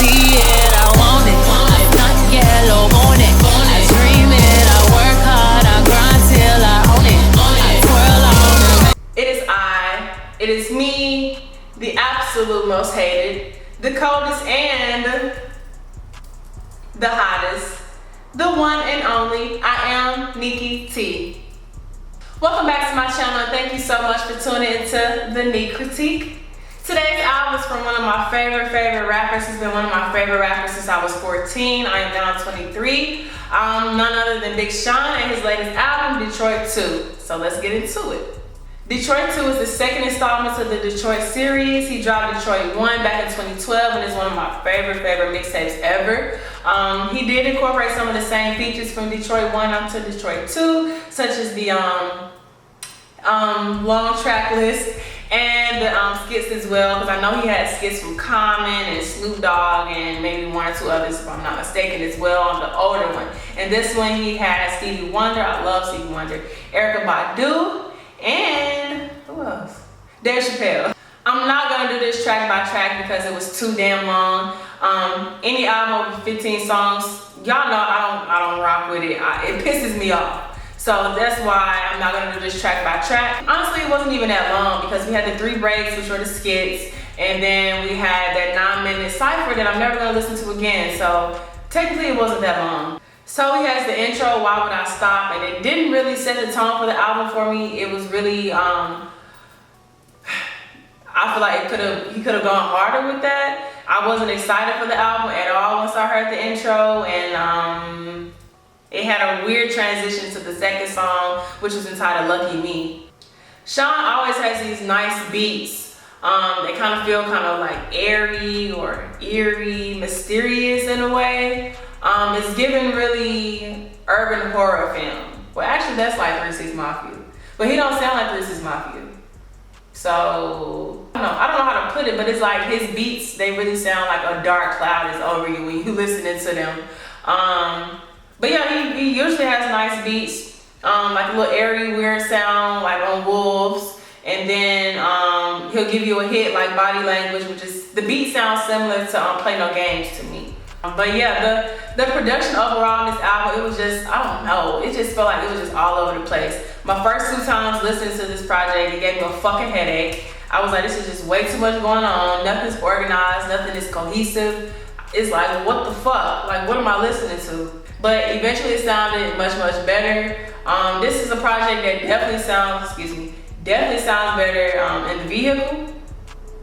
see it, I want it. I'm not yellow, want it. I dream it, I work hard, I grind till I own it. I twirl on it. It is me, the absolute most hated, the coldest and the hottest, the one and only. I am Niq Critiq. Welcome back to my channel. Thank you so much for tuning into the Niq Critiq. Today's album is from one of my favorite rappers. He's been one of my favorite rappers since I was 14. I am now 23. None other than Big Sean and his latest album, Detroit 2. So let's get into it. Detroit 2 is the second installment of the Detroit series. He dropped Detroit 1 back in 2012 and is one of my favorite mixtapes ever. He did incorporate some of the same features from Detroit 1 onto Detroit 2, such as the long track list and the skits as well, because I know he had skits from Common and Snoop Dogg and maybe one or two others, if I'm not mistaken, as well on the older one. And this one he had Stevie Wonder. I love Stevie Wonder. Erykah Badu. And who else? Dave Chappelle. I'm not gonna do this track by track because it was too damn long. Any album with 15 songs, y'all know I don't rock with it. It pisses me off. So that's why I'm not gonna do this track by track. Honestly, it wasn't even that long because we had the 3 breaks, which were the skits, and then we had that 9-minute cypher that I'm never gonna listen to again. So technically it wasn't that long. So he has the intro, Why Would I Stop? And it didn't really set the tone for the album for me. It was really, I feel like he could have gone harder with that. I wasn't excited for the album at all once I heard the intro, and it had a weird transition to the second song, which was entitled Lucky Me. Sean always has these nice beats. They kind of feel kind of like airy or eerie, mysterious in a way. It's given really urban horror film. Well, actually, that's like 3 6 Mafia. But he don't sound like 3 6 Mafia. So, I don't know how to put it, but it's like his beats, they really sound like a dark cloud is over you when you listening to them. But yeah, he usually has nice beats, like a little airy, weird sound, like on Wolves. And then he'll give you a hit like Body Language, which is, the beat sounds similar to Play No Games to me. But yeah, the production overall in this album, it was just, I don't know, it just felt like it was just all over the place. My first 2 times listening to this project, it gave me a fucking headache. I was like, this is just way too much going on. Nothing's organized, nothing is cohesive. It's like, what the fuck? Like, what am I listening to? But eventually it sounded much better. This is a project that definitely sounds better in the vehicle.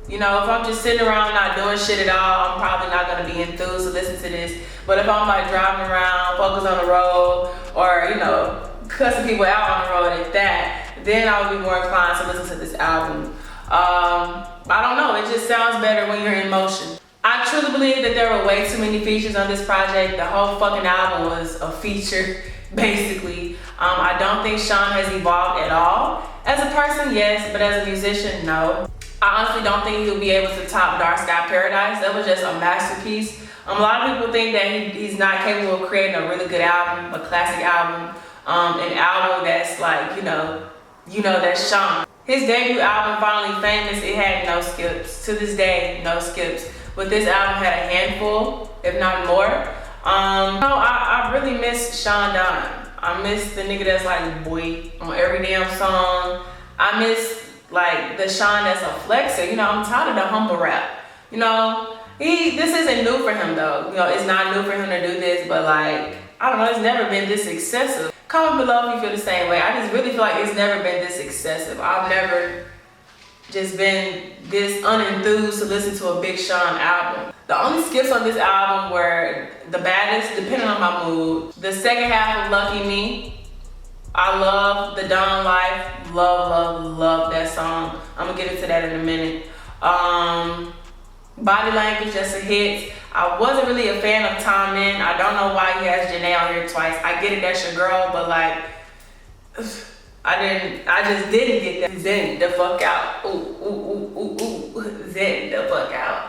You know, if I'm just sitting around not doing shit at all, I'm probably not gonna be enthused to listen to this. But if I'm like driving around, focused on the road, or you know, cussing people out on the road at that, then I would be more inclined to listen to this album. I don't know, it just sounds better when you're in motion. I truly believe that there were way too many features on this project. The whole fucking album was a feature, basically. I don't think Sean has evolved at all. As a person, yes, but as a musician, no. I honestly don't think he'll be able to top Dark Sky Paradise. That was just a masterpiece. A lot of people think that he's not capable of creating a really good album, a classic album, an album that's like, you know, that's Sean. His debut album, Finally Famous, it had no skips. To this day, no skips. But this album had a handful, if not more. I really miss Sean Don. I miss the nigga that's like boy on every damn song. I miss like the Sean that's a flexer. You know, I'm tired of the humble rap. You know, this isn't new for him though. You know, it's not new for him to do this, but like, I don't know, it's never been this excessive. Comment below if you feel the same way. I just really feel like it's never been this excessive. I've never just been this unenthused to listen to a Big Sean album. The only skips on this album were the baddest, depending on my mood. The second half of Lucky Me. I love the Dawn Life. Love that song. I'm gonna get into that in a minute. Body Language, just a hit. I wasn't really a fan of Tom In. I don't know why he has Janae on here twice. I get it, that's your girl, but like, I just didn't get that. Zen the fuck out. Ooh. Zen the fuck out.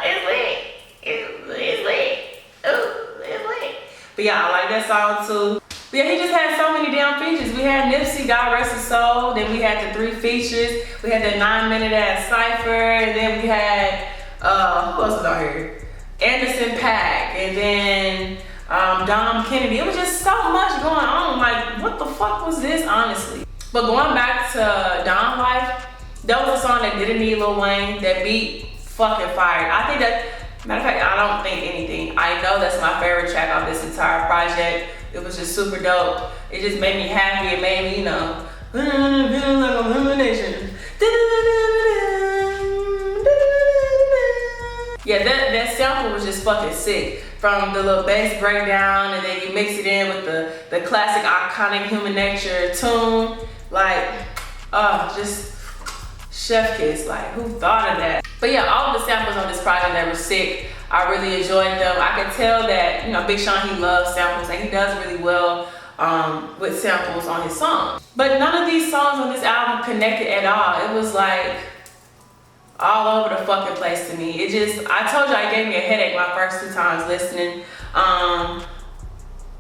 It's lit. It's lit. Ooh, it's lit. But yeah, I like that song too. But yeah, he just had so many damn features. We had Nipsey, God rest his soul. Then we had the 3 features. We had the 9-minute ass cypher. And then we had, who else was out here? Anderson .Paak, and then Dom Kennedy. It was just so much going on. Like, what the fuck was this, honestly? But going back to Dom Life, that was a song that didn't need Lil Wayne. That beat fucking fired. I think that, matter of fact, I don't think anything. I know that's my favorite track off this entire project. It was just super dope. It just made me happy. It made me, you know, feeling like illumination. Yeah, that sample was just fucking sick. From the little bass breakdown, and then you mix it in with the classic iconic Human Nature tune. Like, just chef kiss. Like, who thought of that? But yeah, all of the samples on this project that were sick. I really enjoyed them. I could tell that, you know, Big Sean, he loves samples, and he does really well with samples on his songs. But none of these songs on this album connected at all. It was like all over the fucking place to me. It just, I told you, it gave me a headache my first 2 times listening.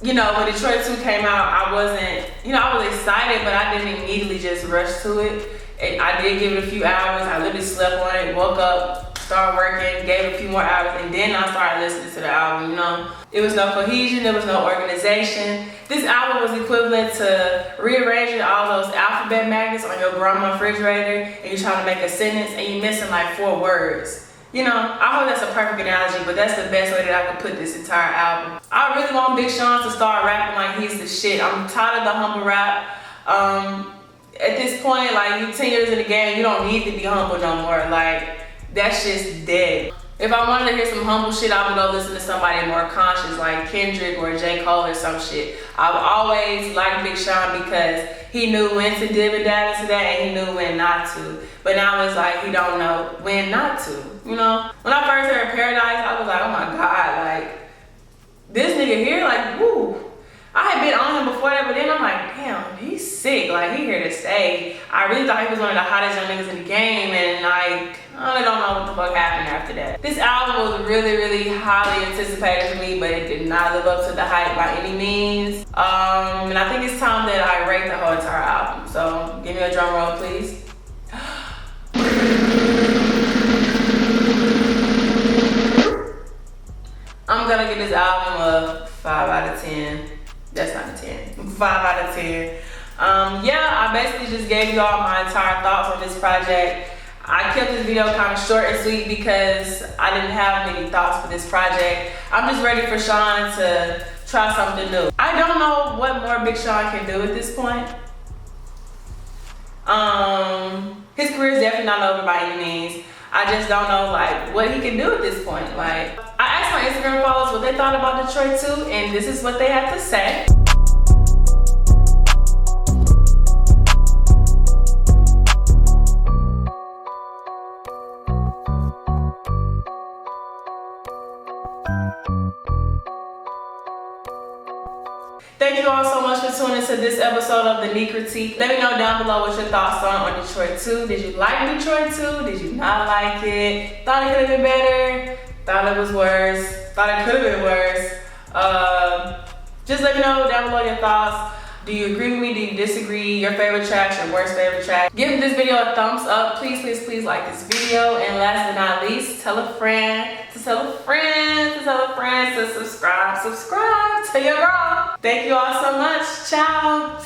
You know, when Detroit 2 came out, I wasn't, you know, I was excited, but I didn't immediately just rush to it. And I did give it a few hours. I literally slept on it, woke up, started working, gave it a few more hours, and then I started listening to the album, you know. It was no cohesion, there was no organization. This album was equivalent to rearranging all those alphabet magnets on your grandma's refrigerator, and you're trying to make a sentence, and you're missing like 4 words. You know, I hope that's a perfect analogy, but that's the best way that I could put this entire album. I really want Big Sean to start rapping like he's the shit. I'm tired of the humble rap. At this point, like, you 10 years in the game, you don't need to be humble no more. Like, that shit's dead. If I wanted to hear some humble shit, I would go listen to somebody more conscious, like Kendrick or J. Cole or some shit. I've always liked Big Sean because he knew when to dib and dab into that, and he knew when not to. But now it's like he don't know when not to, you know? When I first heard Paradise, I was like, oh my God, like, this nigga here, like, woo. I had been on him before that, but then I'm like, damn, he's sick. Like, he here to stay. I really thought he was one of the hottest young niggas in the game, and like, I don't know what the fuck happened after that. This album was really, really highly anticipated for me, but it did not live up to the hype by any means. And I think it's time that I rate the whole entire album. So give me a drum roll, please. I'm gonna give this album a 5 out of 10. That's not a 10. 5 out of 10. Yeah, I basically just gave you all my entire thoughts on this project. I kept this video kind of short and sweet because I didn't have many thoughts for this project. I'm just ready for Sean to try something new. I don't know what more Big Sean can do at this point. His career is definitely not over by any means. I just don't know like what he can do at this point. Like, I asked my Instagram followers what they thought about Detroit 2, and this is what they had to say. Thank you all so much for tuning into this episode of the Niq Critiq. Let me know down below what your thoughts are on Detroit 2. Did you like Detroit 2? Did you not like it? Thought it could have been better? Thought it was worse? Thought it could have been worse? Just let me know down below your thoughts. Do you agree with me? Do you disagree? Your favorite tracks, your worst favorite track? Give this video a thumbs up. Please, please, please like this video. And last but not least, tell a friend to tell a friend to tell a friend to subscribe to your girl. Thank you all so much. Ciao.